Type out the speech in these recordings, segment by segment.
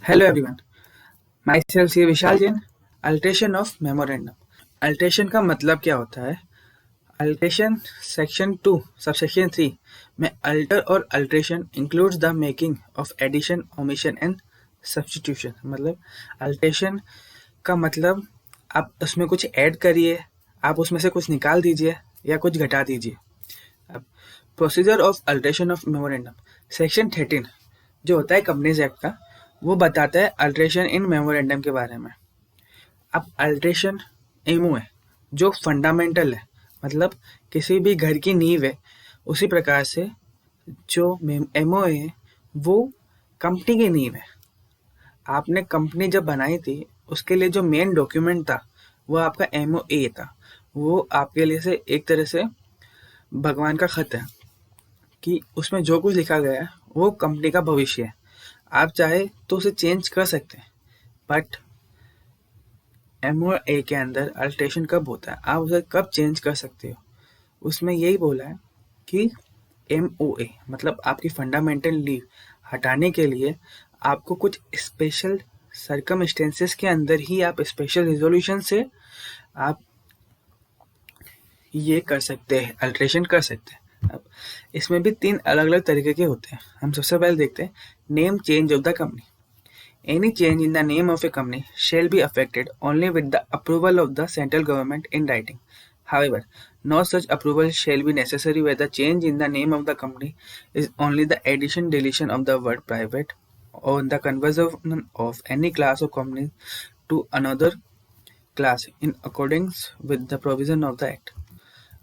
Hello everyone, myself C. Vishal Jain. Alteration of memorandum. Alteration का मतलब क्या होता है? अल्ट्रेशन सेक्शन 2 सबसेक्शन 3 में अल्टर और alteration includes the making of addition, omission and substitution. मतलब अल्ट्रेशन का मतलब आप उसमें कुछ ऐड करिए, आप उसमें से कुछ निकाल दीजिए या कुछ घटा दीजिए। अब procedure of alteration of memorandum section 13 जो होता है कंपनीज एक्ट का, वो बताता है अल्ट्रेशन इन मेमोरेंडम के बारे में। अब अल्ट्रेशन एमओ है जो फंडामेंटल है, मतलब किसी भी घर की नींव है, उसी प्रकार से जो एमओ है वो कंपनी की नींव है। आपने कंपनी जब बनाई थी उसके लिए जो मेन डॉक्यूमेंट था वो आपका एमओए था। वो आपके लिए से एक तरह से भगवान का खत है कि उसमें जो कुछ लिखा गया है वो कंपनी का भविष्य है। आप चाहे तो उसे चेंज कर सकते हैं, बट एमओए के अंदर अल्ट्रेशन कब होता है, आप उसे कब चेंज कर सकते हो, उसमें यही बोला है कि एमओए मतलब आपकी फंडामेंटल लीव हटाने के लिए आपको कुछ स्पेशल सर्कमस्टेंसेस के अंदर ही आप स्पेशल रिजोल्यूशन से आप ये कर सकते हैं, अल्ट्रेशन कर सकते हैं। अब इसमें भी 3 अलग-अलग तरीके के होते हैं। हम सबसे पहले देखते हैं name change of the company. Any change in the name of a company shall be effected only with the approval of the central government in writing. However, no such approval shall be necessary where the change in the name of the company is only the addition deletion of the word private or the conversion of any class of companies to another class in accordance with the provision of the Act.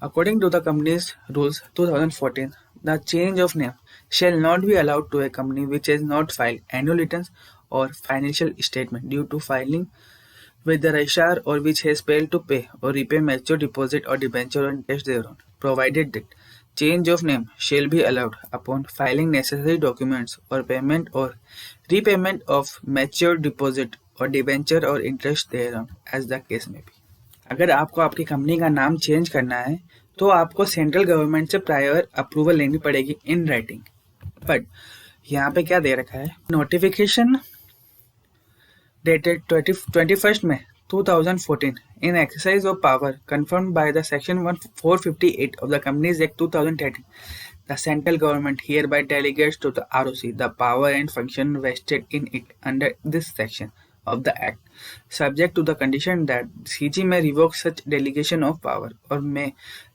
According to the Companies Rules 2014, the change of name shall not be allowed to a company which has not filed annual returns or financial statement due to filing with the registrar or which has failed to pay or repay mature deposit or debenture or interest thereon, provided that change of name shall be allowed upon filing necessary documents or payment or repayment of mature deposit or debenture or interest thereon as the case may be. अगर आपको आपकी company का नाम change करना है तो आपको central government से प्रायर अप्रूवल लेनी पड़ेगी इन राइटिंग। बट यहाँ पे क्या दे रखा है, notification dated 21st May 2014 in exercise of power confirmed by the section 458 of the Companies Act 2013, the central government hereby delegates to the ROC the power and function vested in it under this section of the Act, subject to the condition that CG may revoke such delegation of power or may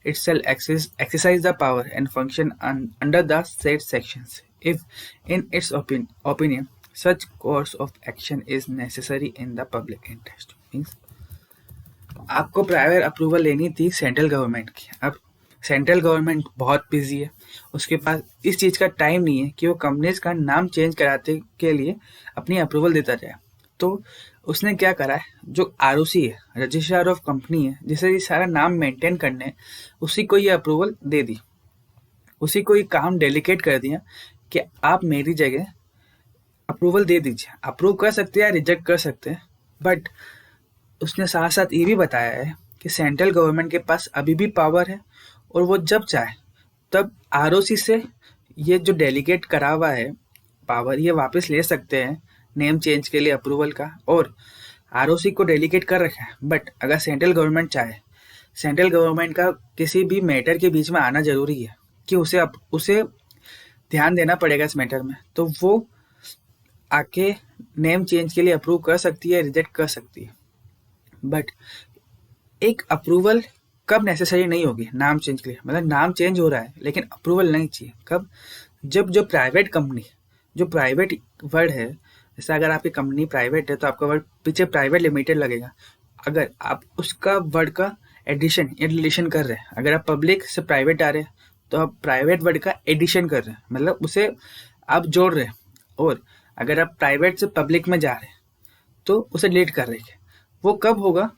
itself exercise the power and function under the said sections, if in its opinion such course of action is necessary in the public interest. Means आपको private approval लेनी थी central government की। अब central government बहुत busy है, उसके पास इस चीज़ का टाइम नहीं है कि वो कंपनीज का नाम चेंज कराते के लिए अपनी अप्रूवल देता जाए। तो उसने क्या करा है, जो आरओसी है, रजिस्ट्रार ऑफ कंपनी है, जिसे ये सारा नाम मेंटेन करने है, उसी को ये अप्रूवल दे दी, उसी को ये काम डेलीकेट कर दिया कि आप मेरी जगह अप्रूवल दे दीजिए। अप्रूव कर सकते हैं या रिजेक्ट कर सकते हैं, बट उसने साथ साथ ये भी बताया है कि सेंट्रल गवर्नमेंट के पास अभी भी पावर है और वो जब चाहे तब आरओसी से ये जो डेलीगेट करा हुआ है पावर ये वापस ले सकते हैं नेम चेंज के लिए अप्रूवल का, और आरओसी को डेलीगेट कर रखा है। बट अगर सेंट्रल गवर्नमेंट चाहे, सेंट्रल गवर्नमेंट का किसी भी मैटर के बीच में आना जरूरी है कि उसे ध्यान देना पड़ेगा इस मैटर में, तो वो आके नेम चेंज के लिए अप्रूव कर सकती है, रिजेक्ट कर सकती है। बट एक अप्रूवल कब नेसेसरी नहीं होगी नाम चेंज के लिए, मतलब नाम चेंज हो रहा है लेकिन अप्रूवल नहीं चाहिए। कब? जब जो प्राइवेट कंपनी, जो प्राइवेट वर्ड है, जैसे अगर आपकी कंपनी प्राइवेट है तो आपका वर्ड पीछे प्राइवेट लिमिटेड लगेगा। अगर आप उसका वर्ड का एडिशन या डिलीशन कर रहे हैं, अगर आप पब्लिक से प्राइवेट आ रहे हैं तो आप प्राइवेट वर्ड का एडिशन कर रहे हैं, मतलब उसे आप जोड़ रहे हैं। और अगर आप प्राइवेट से पब्लिक में जा रहे हैं तो उसे डिलीट कर रहे हैं। वो कब होगा?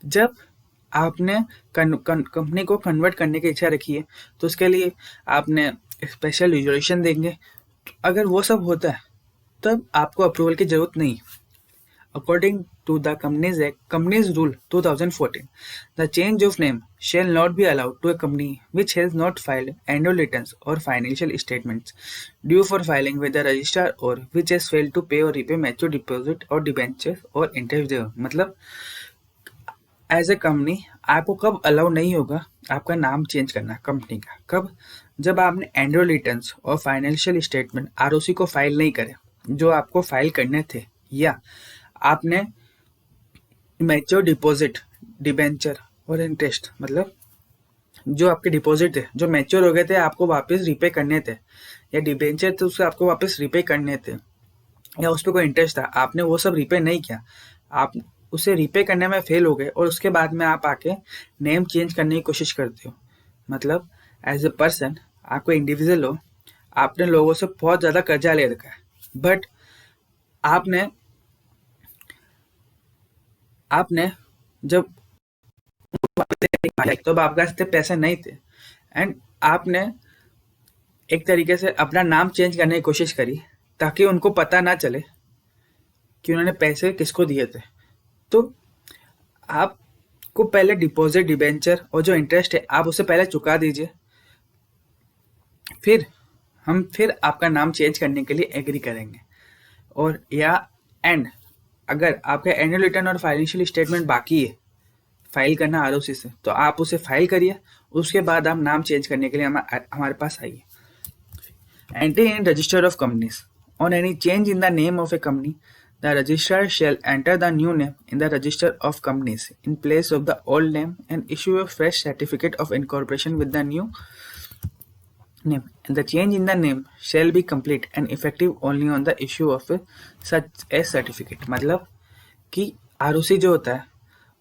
जब आपने कंपनी को कन्वर्ट करने की इच्छा रखी है, तो उसके लिए आपने स्पेशल रिजोल्यूशन देंगे। अगर वो सब होता है तब आपको अप्रूवल की जरूरत नहीं। According to the Companies Act, Companies Rule 2014, the change of name shall not be allowed to a company which has not filed annual returns or financial statements due for filing with the registrar or which has failed to pay or repay mature deposit or debentures or interest due. मतलब as a company आपको कब allow नहीं होगा आपका नाम change करना company का? कब? जब आपने एनुअल रिटर्न्स और फाइनेंशियल स्टेटमेंट आरओसी को फाइल नहीं करे जो आपको फाइल करने थे, या आपने मैच्योर डिपॉजिट, डिबेंचर और इंटरेस्ट, मतलब जो आपके डिपॉजिट थे जो मैच्योर हो गए थे आपको वापस रिपे करने थे, या डिबेंचर थे उससे आपको वापस रिपे करने थे, या उस पर कोई इंटरेस्ट था, आपने वो सब रिपे नहीं किया, आप उसे रिपे करने में फेल हो गए और उसके बाद में आप आके नेम चेंज करने की कोशिश करते हो। मतलब एज ए पर्सन आपको इंडिविजुअल हो, आपने लोगों से बहुत ज़्यादा कर्जा ले रखा है, बट आपने जब तो आपके पास पैसे नहीं थे एंड आपने एक तरीके से अपना नाम चेंज करने की कोशिश करी ताकि उनको पता ना चले कि उन्होंने पैसे किसको दिए थे। तो आपको पहले डिपॉजिट, डिबेंचर और जो इंटरेस्ट है आप उसे पहले चुका दीजिए, फिर आपका नाम चेंज करने के लिए एग्री करेंगे। और या एंड अगर आपका एनुअल रिटर्न और फाइनेंशियल स्टेटमेंट बाकी है फाइल करना आरओसी से, तो आप उसे फाइल करिए, उसके बाद आप नाम चेंज करने के लिए हमारे पास आइए। Entry in register of companies on any change in the name of A company, the registrar shall enter the new name in the register of companies in place of the old name and issue a fresh certificate of incorporation with the new name. And the change in the name shall be complete and effective only on the issue of such a certificate. मतलब कि ROC जो होता है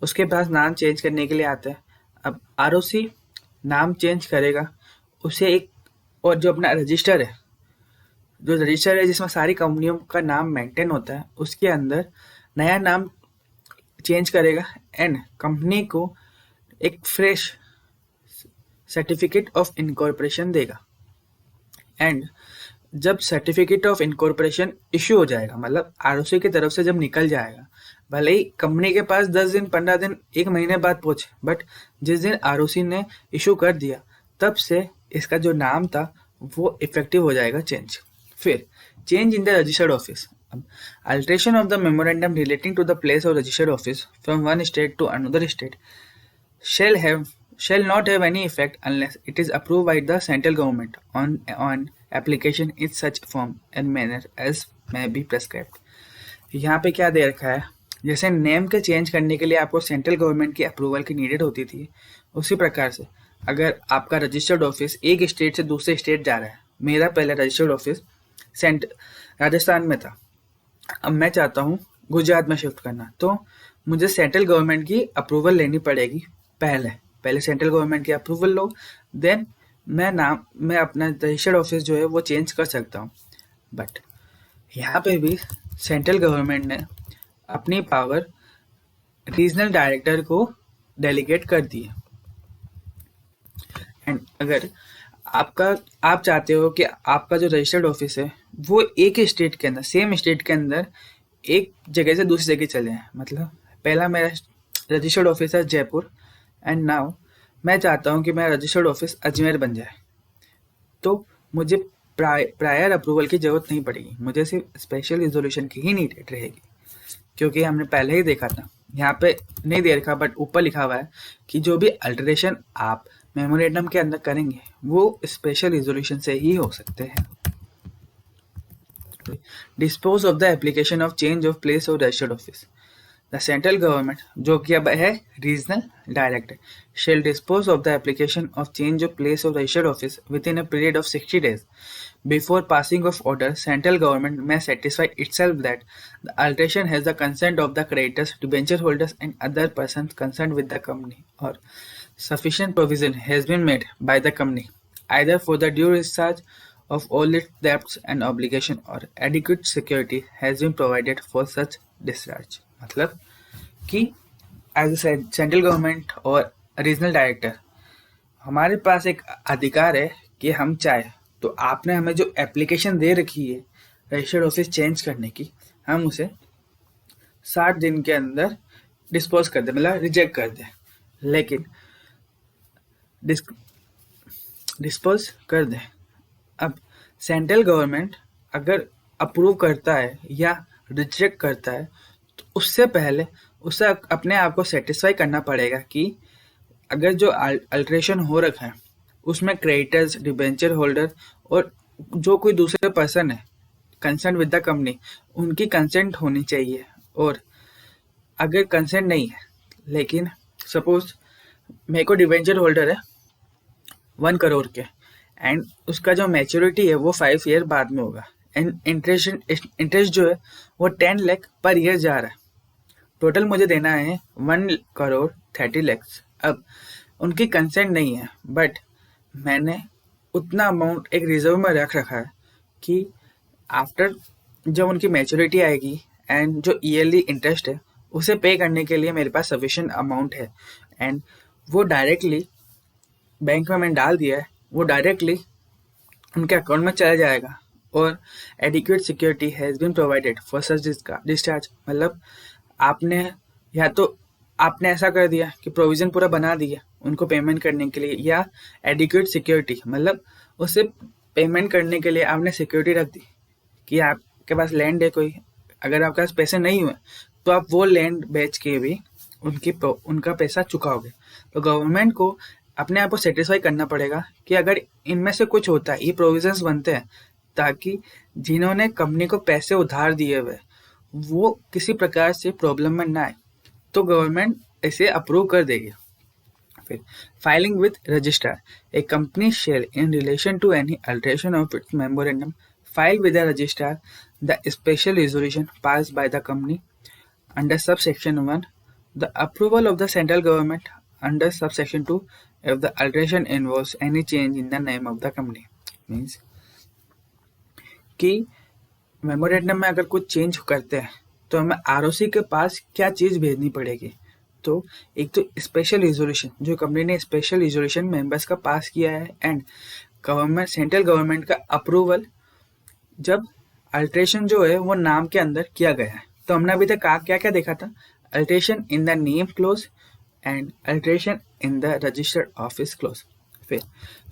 उसके पास नाम change करने के लिए आता है। अब आरओसी नाम चेंज करेगा उसे एक, और जो अपना रजिस्टर है जिसमें सारी कंपनियों का नाम मेंटेन होता है उसके अंदर नया नाम चेंज करेगा एंड कंपनी को एक फ्रेश सर्टिफिकेट ऑफ इनकॉर्पोरेशन देगा। एंड जब सर्टिफिकेट ऑफ इनकॉर्पोरेशन इश्यू हो जाएगा, मतलब आरओसी की तरफ से जब निकल जाएगा, भले ही कंपनी के पास 10 दिन, 15 दिन, 1 महीने बाद पहुंचे, बट जिस दिन आरओसी ने इशू कर दिया तब से इसका जो नाम था वो इफेक्टिव हो जाएगा चेंज। फिर change in the registered office, alteration of the memorandum relating to the place of registered office from one state to another state shall not have any effect unless it is approved by the central government on application in such form and manner as may be prescribed। यहाँ पे क्या दे रखा है, जैसे name के change करने के लिए आपको सेंट्रल गवर्नमेंट की अप्रूवल की नीडेड होती थी, उसी प्रकार से अगर आपका रजिस्टर्ड ऑफिस एक स्टेट से दूसरे स्टेट जा रहा है, मेरा पहले रजिस्टर्ड ऑफिस राजस्थान में था, अब मैं चाहता हूँ गुजरात में शिफ्ट करना, तो मुझे सेंट्रल गवर्नमेंट की अप्रूवल लेनी पड़ेगी। पहले सेंट्रल गवर्नमेंट की अप्रूवल लो, देन मैं अपना रजिस्टर्ड ऑफिस जो है वो चेंज कर सकता हूँ। बट यहाँ पे भी सेंट्रल गवर्नमेंट ने अपनी पावर रीजनल डायरेक्टर को डेलीगेट कर दी है। एंड अगर आप चाहते हो कि आपका जो रजिस्टर्ड ऑफिस है वो एक ही स्टेट के अंदर, सेम स्टेट के अंदर एक जगह से दूसरी जगह चले जाए, मतलब पहला मेरा रजिस्टर्ड ऑफिस है जयपुर एंड नाउ मैं चाहता हूँ कि मेरा रजिस्टर्ड ऑफिस अजमेर बन जाए, तो मुझे प्रायर अप्रूवल की ज़रूरत नहीं पड़ेगी, मुझे सिर्फ स्पेशल रिजोल्यूशन की ही नीड रहेगी, क्योंकि हमने पहले ही देखा था, यहाँ पे नहीं दे रखा बट ऊपर लिखा हुआ है कि जो भी अल्टरेशन आप मेमोरेंडम के अंदर करेंगे वो स्पेशल रिजोल्यूशन से ही हो सकते हैं। Dispose of the application of change of place of registered office, the central government जो कि अब है regional director shell dispose of the application of change of place of registered office with in a period of 60 days before passing of order. Central government may satisfy itself that the alteration has the consent of the creditors, debenture holders and other persons concerned with the company, or sufficient provision has been made by the company either for the due discharge of all its debts and obligation or adequate security has been provided for such discharge। मतलब कि as a central government और regional director हमारे पास एक अधिकार है कि हम चाहे तो आपने हमें जो एप्लीकेशन दे रखी है रजिस्टर्ड ऑफिस चेंज करने की, हम उसे 60 दिन के अंदर डिस्पोज कर दे, मतलब रिजेक्ट कर दे। लेकिन डिस्पोज कर दे। अब सेंट्रल गवर्नमेंट अगर अप्रूव करता है या रिजेक्ट करता है तो उससे पहले उसे अपने आप को सेटिस्फाई करना पड़ेगा कि अगर जो अल्ट्रेशन हो रखा है उसमें क्रेडिटर्स, डिबेंचर होल्डर और जो कोई दूसरे पर्सन है कंसर्न विद द कंपनी, उनकी कंसेंट होनी चाहिए। और अगर कंसेंट नहीं है, लेकिन सपोज मेरे को डिबेंचर होल्डर है 1 करोड़ के एंड उसका जो मैच्योरिटी है वो 5 ईयर बाद में होगा एंड इंटरेस्ट जो है वो 10 लाख पर ईयर जा रहा है। टोटल मुझे देना है 1 करोड़ 30 लाख। अब उनकी कंसेंट नहीं है बट मैंने उतना अमाउंट एक रिजर्व में रख रखा है कि आफ्टर जब उनकी मैच्योरिटी आएगी एंड जो ईयरली इंटरेस्ट है उसे पे करने के लिए मेरे पास सफिशिएंट अमाउंट है एंड वो डायरेक्टली बैंक में मैंने डाल दिया है, वो डायरेक्टली उनके अकाउंट में चला जाएगा। और adequate security has been provided for such discharge, मतलब आपने या तो आपने ऐसा कर दिया कि प्रोविज़न पूरा बना दिया उनको पेमेंट करने के लिए, या एडिक्वेट सिक्योरिटी मतलब उसे पेमेंट करने के लिए आपने सिक्योरिटी रख दी कि आपके पास लैंड है कोई, अगर आपके पास पैसे नहीं हुए तो आप वो लैंड बेच के भी उनका पैसा चुकाओगे। तो गवर्नमेंट को अपने आप को सेटिस्फाई करना पड़ेगा कि अगर इनमें से कुछ होता है, ये प्रोविजंस बनते हैं ताकि जिन्होंने कंपनी को पैसे उधार दिए हुए वो किसी प्रकार से प्रॉब्लम में ना आए, तो गवर्नमेंट इसे अप्रूव कर देगी। फिर filing with registrar, a company shall in relation to any alteration of its memorandum file with the registrar the special resolution pass by the company under subsection 1, the approval of the central government under subsection 2 if the alteration involves any change in the name of the company। Means कि memorandum में अगर कुछ change करते हैं तो हमें ROC के पास क्या चीज़ भेजनी पड़ेगी। तो एक तो स्पेशल रिजोल्यूशन, जो कंपनी ने स्पेशल रिजोल्यूशन मेंबर्स का पास किया है एंड गवर्नमेंट सेंट्रल गवर्नमेंट का अप्रूवल जब अल्ट्रेशन जो है वो नाम के अंदर किया गया है। तो हमने अभी तक क्या क्या देखा था, alteration in the name close and alteration in the registered office clause। फिर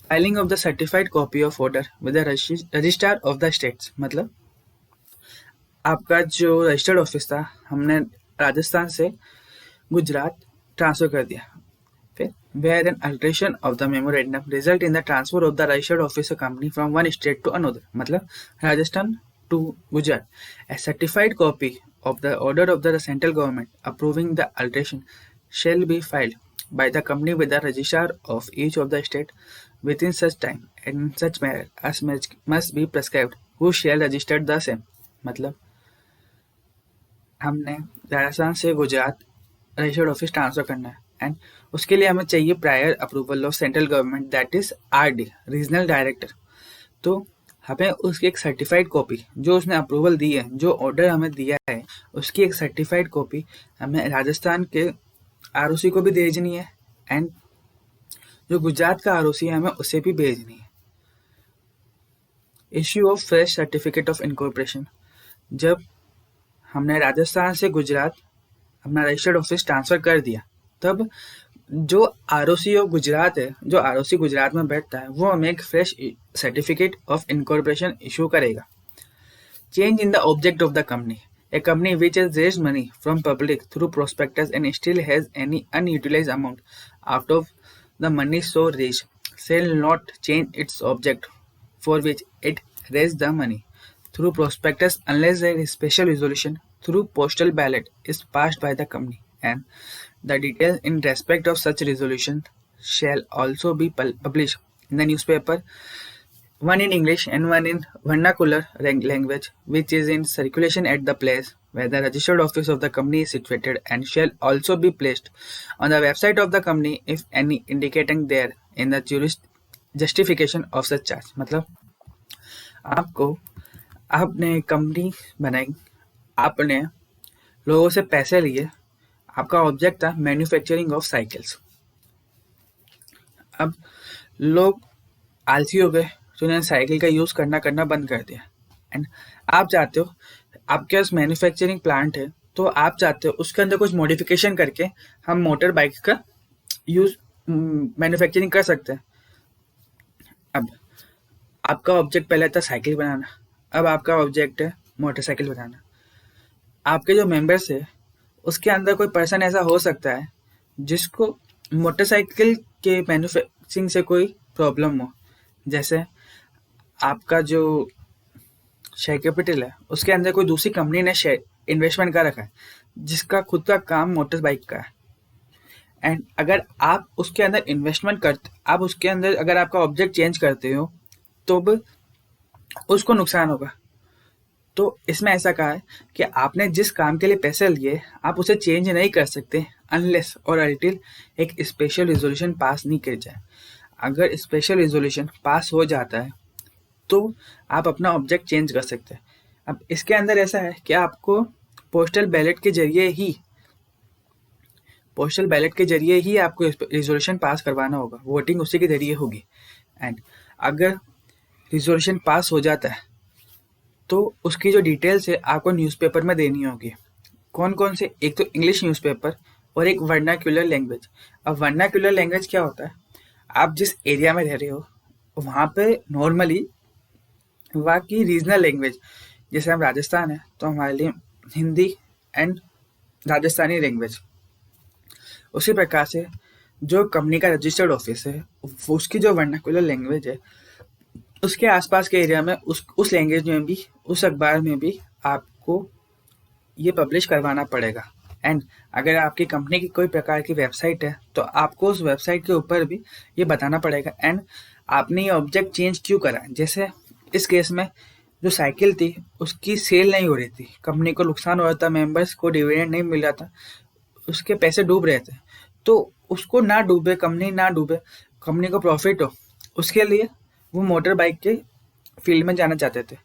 filing of the certified copy of order with the registrar of the states, मतलब आपका जो रजिस्टर्ड ऑफिस था हमने राजस्थान से गुजरात ट्रांसफर कर दिया। फिर where an alteration of the memorandum result in the transfer of the registered office of company from one state to another, मतलब Rajasthan to Gujarat, a certified copy of the order of the central government approving the alteration shall be filed by the company with the registrar of each of the state within such time and in such manner as must be prescribed, who shall register the same। मतलब हमने राजस्थान से Gujarat registered office transfer करना है and उसके लिए हमें चाहिए prior approval of central government, that is RD regional director. तो हमें उसकी एक सर्टिफाइड कॉपी, जो उसने अप्रूवल दी है, जो ऑर्डर हमें दिया है, उसकी एक सर्टिफाइड कॉपी हमें राजस्थान के आरओसी को भी भेजनी है एंड जो गुजरात का आरओसी है हमें उसे भी भेजनी है। Issue of fresh certificate of incorporation, जब हमने राजस्थान से गुजरात अपना रजिस्टर्ड ऑफिस ट्रांसफर कर दिया तब जो आरओसी ऑफ गुजरात है, जो आरओसी गुजरात में बैठता है, वो हमें एक fresh certificate of incorporation issue करेगा। Change in the object of the company, a company which has raised money from public through prospectus and still has any unutilized amount out of the money so raised shall not change its object for which it raised the money through prospectus unless a special resolution through postal ballot is passed by the company, and the details in respect of such resolution shall also be published in the newspaper, one in English and one in vernacular language, which is in circulation at the place where the registered office of the company is situated, and shall also be placed on the website of the company if any indicating there in the justification of such charge। मतलब आपको आपने company बनाई, आपने लोगों से पैसे लिए, आपका ऑब्जेक्ट था मैन्युफैक्चरिंग ऑफ साइकिल्स। अब लोग आलसी हो गए तो उन्होंने साइकिल का यूज़ करना बंद कर दिया एंड आप चाहते हो आपके पास मैन्युफैक्चरिंग प्लांट है तो आप चाहते हो उसके अंदर कुछ मॉडिफिकेशन करके हम मोटर बाइक का यूज मैन्युफैक्चरिंग कर सकते हैं। अब आपका ऑब्जेक्ट पहले था साइकिल बनाना, अब आपका ऑब्जेक्ट है मोटरसाइकिल बनाना। आपके जो मेंबर्स है उसके अंदर कोई पर्सन ऐसा हो सकता है जिसको मोटरसाइकिल के मैन्युफैक्चरिंग से कोई प्रॉब्लम हो, जैसे आपका जो शेयर कैपिटल है उसके अंदर कोई दूसरी कंपनी ने शेयर इन्वेस्टमेंट कर रखा है जिसका खुद का काम मोटर बाइक का है, एंड अगर आप उसके अंदर इन्वेस्टमेंट करते, आप उसके अंदर अगर आपका ऑब्जेक्ट चेंज करते हो तो भी उसको नुकसान होगा। तो इसमें ऐसा कहा है कि आपने जिस काम के लिए पैसे लिए आप उसे चेंज नहीं कर सकते अनलेस और अल्टिल एक स्पेशल रिजोल्यूशन पास नहीं कर जाए। अगर स्पेशल रिजोल्यूशन पास हो जाता है तो आप अपना ऑब्जेक्ट चेंज कर सकते हैं। अब इसके अंदर ऐसा है कि आपको पोस्टल बैलेट के जरिए ही आपको रिजोल्यूशन पास करवाना होगा, वोटिंग उसी के जरिए होगी। एंड अगर रिजोल्यूशन पास हो जाता है तो उसकी जो डिटेल्स है आपको न्यूज़पेपर में देनी होगी। कौन कौन से, एक तो इंग्लिश न्यूज़पेपर और एक वर्नाक्यूलर लैंग्वेज। अब वर्नाक्यूलर लैंग्वेज क्या होता है, आप जिस एरिया में रह रहे हो वहाँ पे नॉर्मली वहाँ की रीजनल लैंग्वेज, जैसे हम राजस्थान है तो हमारे लिए हिंदी एंड राजस्थानी लैंग्वेज। उसी प्रकार से जो कंपनी का रजिस्टर्ड ऑफिस है उसकी जो वर्नाक्यूलर लैंग्वेज है उसके आसपास के एरिया में उस लैंग्वेज में भी, उस अखबार में भी आपको ये पब्लिश करवाना पड़ेगा। एंड अगर आपकी कंपनी की कोई प्रकार की वेबसाइट है तो आपको उस वेबसाइट के ऊपर भी ये बताना पड़ेगा एंड आपने ये ऑब्जेक्ट चेंज क्यों करा। जैसे इस केस में जो साइकिल थी उसकी सेल नहीं हो रही थी, कंपनी को नुकसान हो रहा था, मेंबर्स को डिविडेंड नहीं मिल रहा था, उसके पैसे डूब रहे थे। तो उसको ना डूबे, कंपनी ना डूबे, कंपनी को प्रॉफिट हो, उसके लिए वो मोटर बाइक के फील्ड में जाना चाहते थे।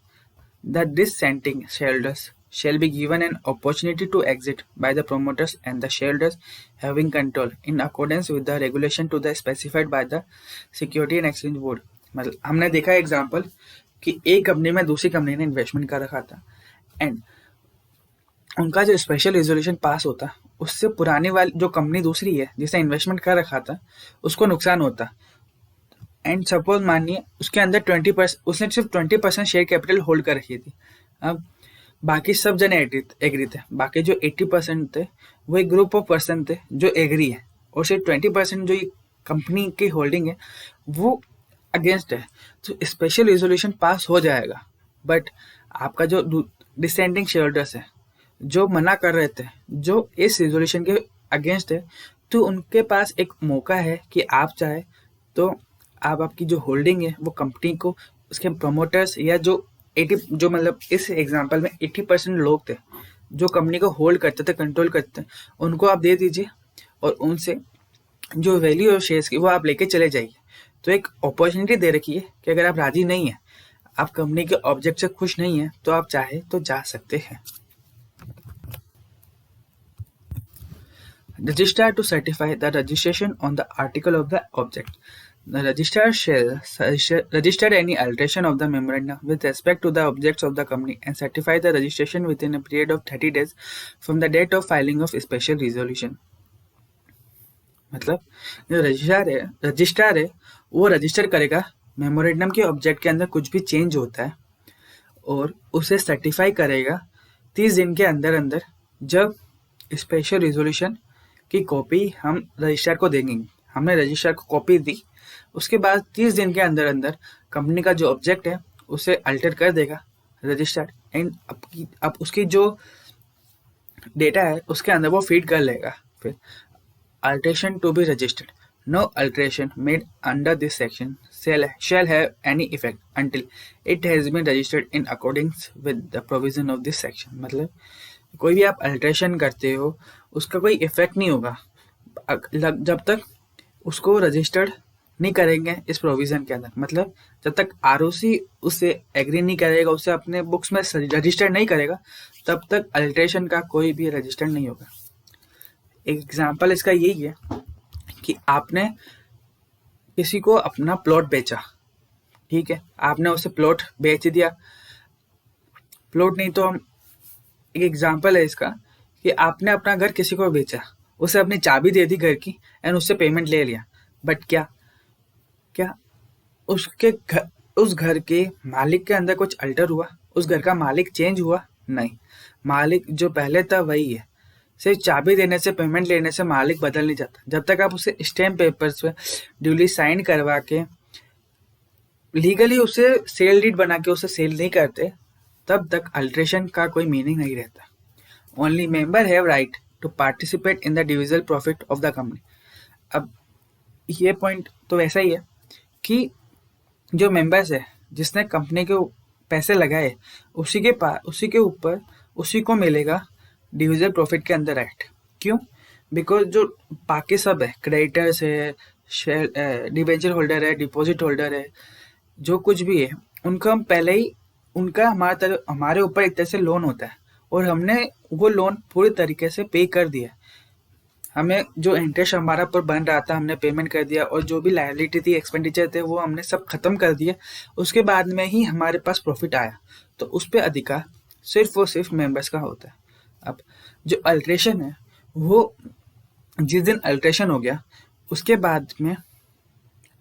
The dissenting shareholders shall be given an opportunity to exit by the promoters and the shareholders having control in accordance with the regulation to the specified by the Security and Exchange Board। मतलब हमने देखा example कि एक company में दूसरी company ने investment कर रखा था एंड उनका जो स्पेशल रिजोल्यूशन पास होता उससे पुरानी वाली जो कंपनी दूसरी है जिसने इन्वेस्टमेंट कर रखा था उसको नुकसान होता। एंड सपोज मानिए उसके अंदर 20%, उसने सिर्फ 20% शेयर कैपिटल होल्ड कर रखी थी। अब बाकी सब जने एग्री थे, बाकी जो 80% थे वो एक ग्रुप ऑफ पर्सन थे जो एग्री है, और सिर्फ 20% जो कंपनी की होल्डिंग है वो अगेंस्ट है। तो स्पेशल रिजोल्यूशन पास हो जाएगा, बट आपका जो डिसेंडिंग शेयर होल्डर्स है जो मना कर रहे थे, जो इस रिजोल्यूशन के अगेंस्ट है, तो उनके पास एक मौका है कि आप चाहे तो आप आपकी जो होल्डिंग है वो कंपनी को, उसके प्रमोटर्स या जो 80, जो मतलब इस एग्जांपल में 80% लोग थे जो कंपनी को होल्ड करते थे, कंट्रोल करते थे, उनको आप दे दीजिए और उनसे जो वैल्यू है शेयर्स की वो आप लेके चले जाइए। तो एक अपॉर्चुनिटी दे रखी है कि अगर आप राजी नहीं है, आप कंपनी के ऑब्जेक्ट से खुश नहीं है, तो आप चाहे तो जा सकते हैं। Registrar to certify the registration on the article of the object. The registrar shall register any alteration of the memorandum with respect to the objects of the company and certify the registration within a period of 30 days from the date of filing of special resolution. मतलब जो registrar है वो register करेगा memorandum के object के अंदर कुछ भी चेंज होता है और उसे सर्टिफाई करेगा 30 दिन के अंदर अंदर, जब स्पेशल रिजोल्यूशन की कॉपी हम रजिस्ट्रार को देंगे। हमने रजिस्ट्रार को कॉपी दी, उसके बाद 30 दिन के अंदर अंदर कंपनी का जो ऑब्जेक्ट है उसे अल्टर कर देगा रजिस्ट्रार, एंड अब उसकी जो डेटा है उसके अंदर वो फीड कर लेगा। फिर alteration to be registered, no alteration made under this section shall have any effect until it has been registered in accordance with the provision of this section। मतलब कोई भी आप अल्ट्रेशन करते हो उसका कोई इफेक्ट नहीं होगा जब तक उसको रजिस्टर्ड नहीं करेंगे इस प्रोविजन के अंदर। मतलब जब तक आरओसी उससे एग्री नहीं करेगा, उसे अपने बुक्स में रजिस्टर्ड नहीं करेगा, तब तक अल्ट्रेशन का कोई भी रजिस्टर्ड नहीं होगा। एक एग्जांपल इसका यही है कि आपने किसी को अपना प्लॉट बेचा, ठीक है, आपने उसे प्लॉट बेच दिया, प्लॉट नहीं तो हम, एक एग्जांपल है इसका कि आपने अपना घर किसी को बेचा, उसे अपनी चाबी दे दी घर की एंड उससे पेमेंट ले लिया, बट क्या क्या उसके घर उस घर के मालिक के अंदर कुछ अल्टर हुआ? उस घर का मालिक चेंज हुआ? नहीं, मालिक जो पहले था वही है। सिर्फ चाबी देने से, पेमेंट लेने से मालिक बदल नहीं जाता। जब तक आप उसे स्टैम्प पेपर्स पे ड्यूली साइन करवा के लीगली उसे सेल डीड बना के उसे सेल नहीं करते, तब तक अल्ट्रेशन का कोई मीनिंग नहीं रहता। Only member have right to participate in the divisible profit of the company. अब ये पॉइंट तो वैसा ही है कि जो मेंबर्स है, जिसने कंपनी के पैसे लगाए, उसी के ऊपर उसी को मिलेगा डिविजल प्रॉफिट के अंदर राइट। क्यों? बिकॉज जो बाकी सब है, क्रेडिटर्स है, शेयर डिबेंचर होल्डर है, डिपॉजिट होल्डर है, जो कुछ भी है, उनका हम पहले ही उनका हमारे ऊपर एक तरह से लोन होता है और हमने वो लोन पूरी तरीके से पे कर दिया। हमें जो इंटरेस्ट हमारा पर बन रहा था हमने पेमेंट कर दिया, और जो भी लायबिलिटी थी, एक्सपेंडिचर थे, वो हमने सब खत्म कर दिए। उसके बाद में ही हमारे पास प्रॉफिट आया, तो उस पर अधिकार सिर्फ और सिर्फ मेंबर्स का होता है। अब जो अल्ट्रेशन है, वो जिस दिन अल्ट्रेशन हो गया उसके बाद में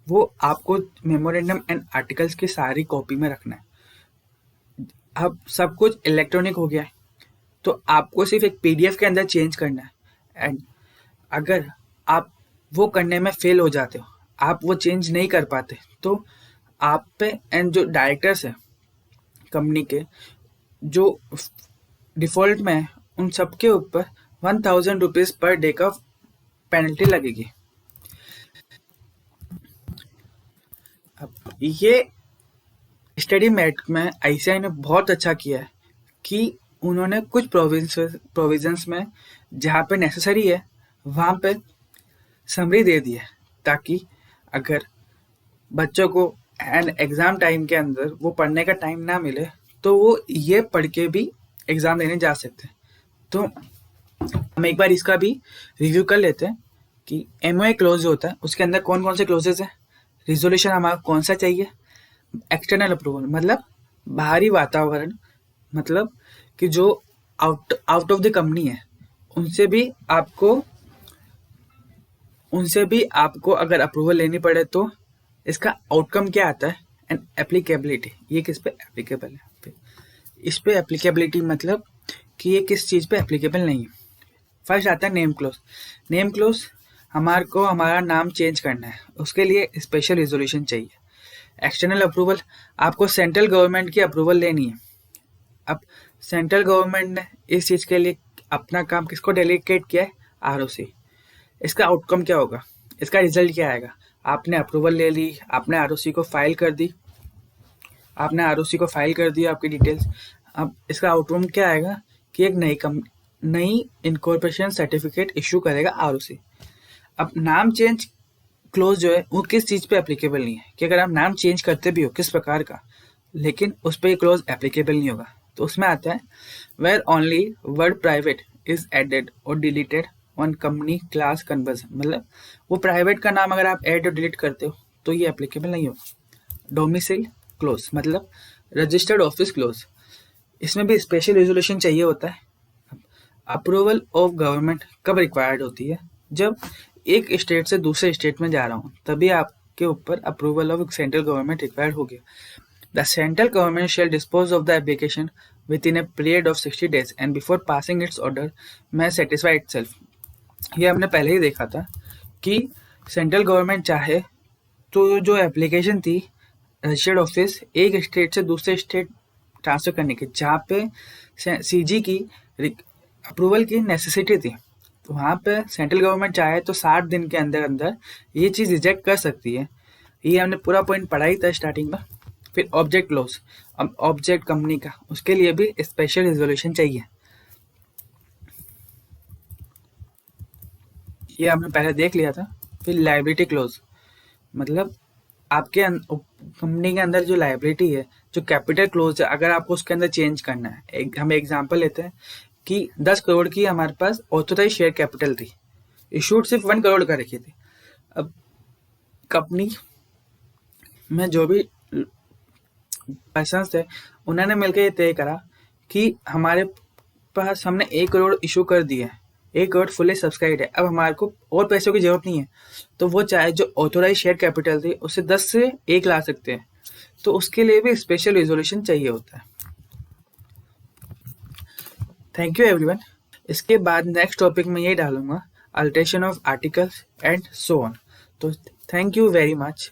वो आपको मेमोरेंडम एंड आर्टिकल्स की सारी कॉपी में रखना है। अब सब कुछ इलेक्ट्रॉनिक हो गया है, तो आपको सिर्फ एक पीडीएफ के अंदर चेंज करना है। एंड अगर आप वो करने में फेल हो जाते हो, आप वो चेंज नहीं कर पाते, तो आप पे एंड जो डायरेक्टर्स है कंपनी के, जो डिफॉल्ट में है, उन सबके ऊपर 1000 रुपीज़ पर डे का पेनल्टी लगेगी। अब ये स्टडी मेट में आईसीआई ने बहुत अच्छा किया है कि उन्होंने कुछ प्रोविजंस में जहाँ पे नेसेसरी है वहाँ पे समरी दे दी है, ताकि अगर बच्चों को एंड एग्ज़ाम टाइम के अंदर वो पढ़ने का टाइम ना मिले, तो वो ये पढ़ के भी एग्ज़ाम देने जा सकते हैं। तो हम एक बार इसका भी रिव्यू कर लेते हैं कि एमओए क्लोज जो होता है उसके अंदर कौन कौन से क्लोजेस हैं। रिजोल्यूशन हमारा कौन सा चाहिए? एक्सटर्नल अप्रूवल, मतलब बाहरी वातावरण, मतलब कि जो आउट ऑफ द कंपनी है, उनसे भी आपको अगर अप्रूवल लेनी पड़े तो इसका आउटकम क्या आता है। एंड एप्लीकेबिलिटी, ये किस पे एप्लीकेबल है? इस पे एप्लीकेबिलिटी मतलब कि ये किस चीज़ पे एप्लीकेबल नहीं है। फर्स्ट आता है नेम क्लोज। नेम क्लोज हमारे को हमारा नाम चेंज करना है, उसके लिए स्पेशल रिजोल्यूशन चाहिए। एक्सटर्नल अप्रूवल, आपको सेंट्रल गवर्नमेंट की अप्रूवल लेनी है। अब सेंट्रल गवर्नमेंट ने इस चीज़ के लिए अपना काम किसको डेलीगेट किया है? आरओसी। इसका आउटकम क्या होगा? इसका रिजल्ट क्या आएगा? आपने अप्रूवल ले ली, आपने आरओसी को फाइल कर दी, आपकी डिटेल्स। अब इसका आउटकम क्या आएगा कि एक नई इनकॉर्पोरेशन सर्टिफिकेट इशू करेगा आरओसी। अब नाम चेंज क्लोज जो है वो किस चीज़ पे एप्लीकेबल नहीं है, कि अगर आप नाम चेंज करते भी हो किस प्रकार का, लेकिन उस पर ये क्लोज एप्लीकेबल नहीं होगा। तो उसमें आता है where only word private is added और deleted on company class conversion, मतलब वो प्राइवेट का नाम अगर आप ऐड और डिलीट करते हो तो ये एप्लीकेबल नहीं होगा। डोमिसाइल क्लोज, मतलब रजिस्टर्ड ऑफिस क्लोज, इसमें भी स्पेशल रेजोल्यूशन चाहिए होता है। अप्रूवल ऑफ गवर्नमेंट कब रिक्वायर्ड होती है? जब एक स्टेट से दूसरे स्टेट में जा रहा हूँ, तभी आपके ऊपर approval of central government required हो गया। The central government shall dispose of the application with in a period of 60 days and before passing it's order may satisfy itself। ये हमने पहले ही देखा था कि सेंट्रल गवर्नमेंट चाहे तो जो एप्लीकेशन थी रजिस्टर्ड ऑफिस एक स्टेट से दूसरे स्टेट ट्रांसफर करने की, जहाँ पे सीजी की अप्रूवल की नेसेसिटी थी, तो वहाँ पे सेंट्रल गवर्नमेंट चाहे तो 60 दिन के अंदर अंदर ये चीज़ रिजेक्ट कर सकती है। ये हमने पूरा पॉइंट पढ़ा ही था स्टार्टिंग में। फिर ऑब्जेक्ट क्लोज, अब ऑब्जेक्ट कंपनी का, उसके लिए भी स्पेशल रिजोल्यूशन चाहिए। ये हमने पहले देख लिया था। फिर लाइबिलिटी क्लोज, मतलब आपके कंपनी के अंदर जो लाइबिलिटी है, जो कैपिटल क्लोज है, अगर आपको उसके अंदर चेंज करना है, हम एग्जांपल लेते हैं कि 10 करोड़ की हमारे पास ऑथोराइज शेयर कैपिटल थी, इशूड सिर्फ 1 करोड़ का रखी थी। अब कंपनी में जो भी पर्सन्स थे, उन्होंने मिलकर ये तय करा कि हमारे पास हमने 1 करोड़ इशू कर दिए, 1 करोड़ फुली सब्सक्राइब है, अब हमारे को और पैसों की जरूरत नहीं है, तो वो चाहे जो ऑथोराइज शेयर कैपिटल थी उससे 10 से 1 ला सकते हैं, तो उसके लिए भी स्पेशल रिजोल्यूशन चाहिए होता है। Thank you everyone. इसके बाद नेक्स्ट टॉपिक में ये डालूंगा alteration of articles and so on. तो थैंक यू वेरी मच।